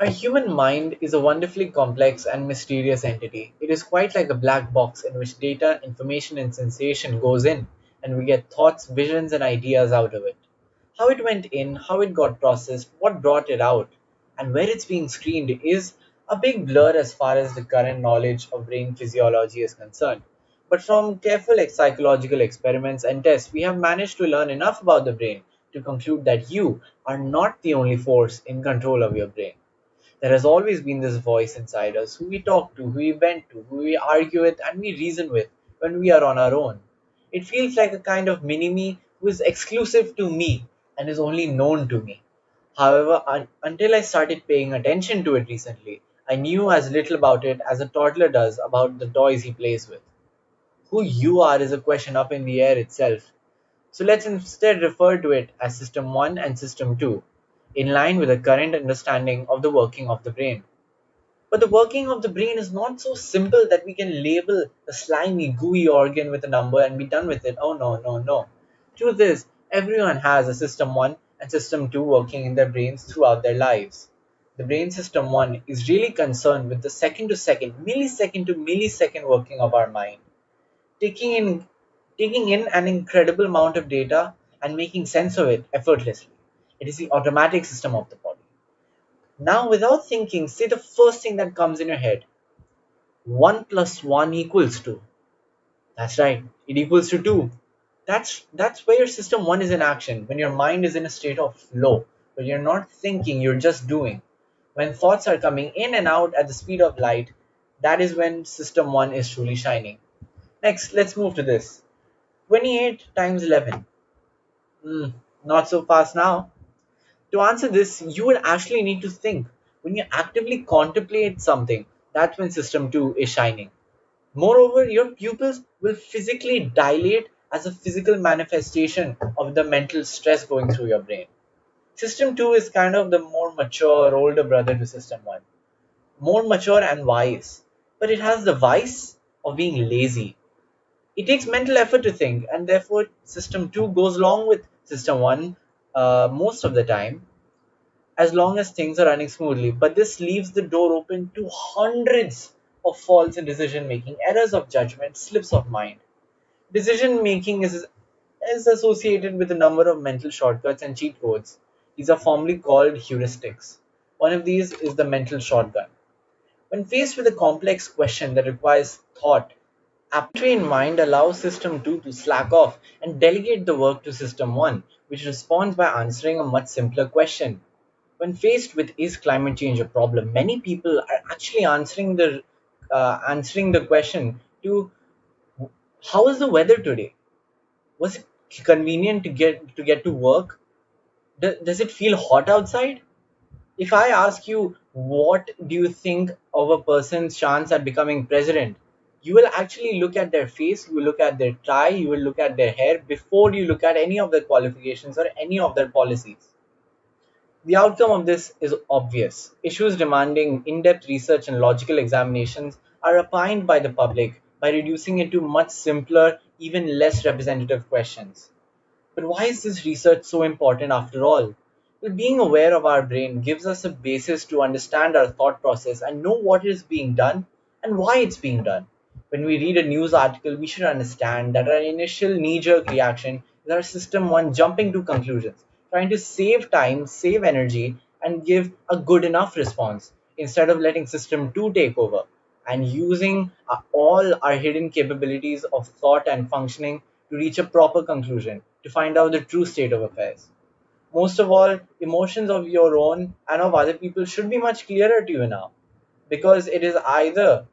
A human mind is a wonderfully complex and mysterious entity. It is quite like a black box in which data, information, and sensation goes in, and we get thoughts, visions, and ideas out of it. How it went in, how it got processed, what brought it out, and where it's being screened is a big blur as far as the current knowledge of brain physiology is concerned. But from careful psychological experiments and tests, we have managed to learn enough about the brain to conclude that you are not the only force in control of your brain. There has always been this voice inside us who we talk to, who we vent to, who we argue with, and we reason with when we are on our own. It feels like a kind of mini me who is exclusive to me and is only known to me. However, until I started paying attention to it recently, I knew as little about it as a toddler does about the toys he plays with. Who you are is a question up in the air itself. So let's instead refer to it as System 1 and System 2, in line with the current understanding of the working of the brain. But the working of the brain is not so simple that we can label a slimy, gooey organ with a number and be done with it. Oh no, no, no. Truth is, everyone has a System 1 and System 2 working in their brains throughout their lives. The brain System 1 is really concerned with the second to second, millisecond to millisecond working of our mind, taking in taking in an incredible amount of data and making sense of it effortlessly. It is the automatic system of the body. Now, without thinking, say the first thing that comes in your head: 1 plus 1 equals 2. That's right, it equals to 2. That's where your system 1 is in action, when your mind is in a state of flow, when you're not thinking, you're just doing. When thoughts are coming in and out at the speed of light, that is when system 1 is truly shining. Next, let's move to this. 28 times 11. Hmm, not so fast now. To answer this, you would actually need to think. When you actively contemplate something, that's when system 2 is shining. Moreover, your pupils will physically dilate as a physical manifestation of the mental stress going through your brain. System 2 is kind of the more mature, older brother to System 1. More mature and wise. But it has the vice of being lazy. It takes mental effort to think, and therefore System 2 goes along with System 1 most of the time, as long as things are running smoothly. But this leaves the door open to hundreds of faults in decision making, errors of judgment, slips of mind. Decision making is associated with a number of mental shortcuts and cheat codes. These are formally called heuristics. One of these is the mental shotgun. When faced with a complex question that requires thought, trained mind allows System 2 to slack off and delegate the work to System 1, which responds by answering a much simpler question. When faced with is climate change a problem, many people are actually answering the question to how is the weather today? Was it convenient to get to work? Does it feel hot outside? If I ask you what do you think of a person's chance at becoming president, you will actually look at their face, you will look at their tie, you will look at their hair before you look at any of their qualifications or any of their policies. The outcome of this is obvious. Issues demanding in depth research and logical examinations are opined by the public by reducing it to much simpler, even less representative questions. But why is this research so important after all? Well, being aware of our brain gives us a basis to understand our thought process and know what is being done and why it's being done. When we read a news article, we should understand that our initial knee jerk reaction is our system one jumping to conclusions, trying to save time, save energy, and give a good enough response instead of letting system two take over and using all our hidden capabilities of thought and functioning to reach a proper conclusion, to find out the true state of affairs. Most of all, emotions of your own and of other people should be much clearer to you now, because it is either